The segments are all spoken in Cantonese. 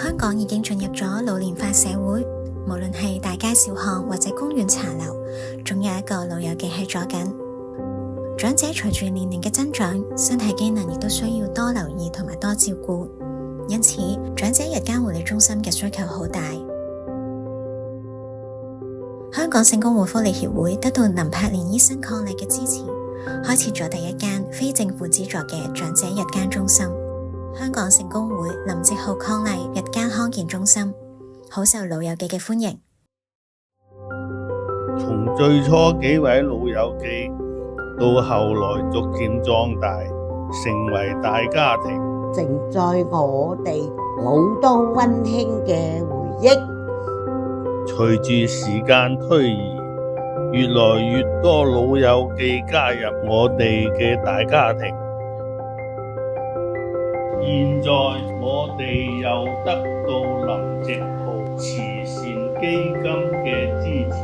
香港已經進入咗老年化社會，無論係大街小巷或者公園茶樓，總有一個老友記喺左近。長者隨住年齡嘅增長，身體機能亦都需要多留意同埋多照顧，因此長者日間護理中心嘅需求好大。香港聖公會福利協會得到林柏蓮醫生伉儷嘅支持，開設咗第一間非政府資助嘅長者日間中心——香港聖公會林夕浩伉儷日間康健中心，好受老友記嘅歡迎。從最初幾位老友記，到後來逐漸壯大，成為大家庭，承載我哋好多溫馨嘅回憶。隨住時間推移，越來越多老友記加入我哋嘅大家庭。現在我哋又得到林夕浩慈善基金嘅支持，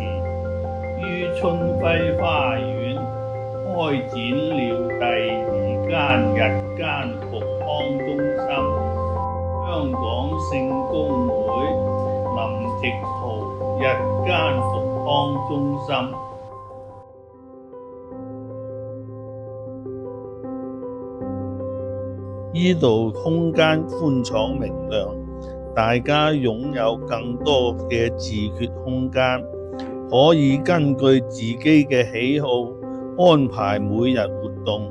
於春暉花園開展了第2間日間復康中心。香港聖公會林夕浩日間復康中心。呢度空間寬敞明亮，大家擁有更多嘅自決空間，可以根據自己嘅喜好安排每日活動。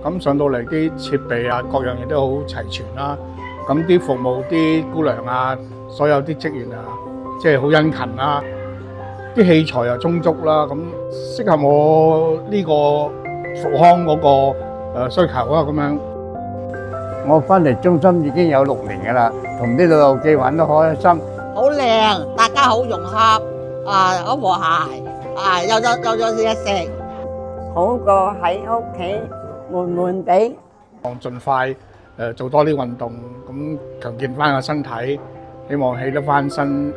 咁上到嚟啲設備啊，各樣嘢都好齊全啦。咁啲服務啲姑娘啊，所有啲職員啊，即係好殷勤啦。啲器材又充足啦，咁適合我呢個復康嗰個需求啊。咁樣我翻嚟中心已經有6年㗎啦，同啲老友記玩得開心。好靚，大家好融洽，好和諧，有嘢食，好過喺屋企悶悶地。盡快做多啲運動，咁強健翻個身體，希望起得翻身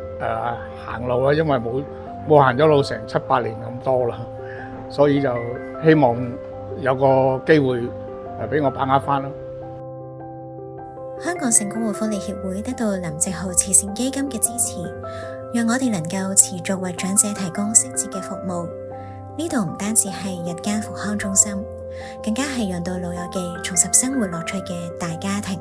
行路啦，因為冇行咗路成7-8年咁多啦，所以就希望有個機會俾我把握翻咯。香港聖公會福利協會得到林夕浩慈善基金嘅支持，讓我哋能夠持續為長者提供適切嘅服務。呢度唔單止係日間復康中心，更加係讓到老友記重拾生活樂趣嘅大家庭。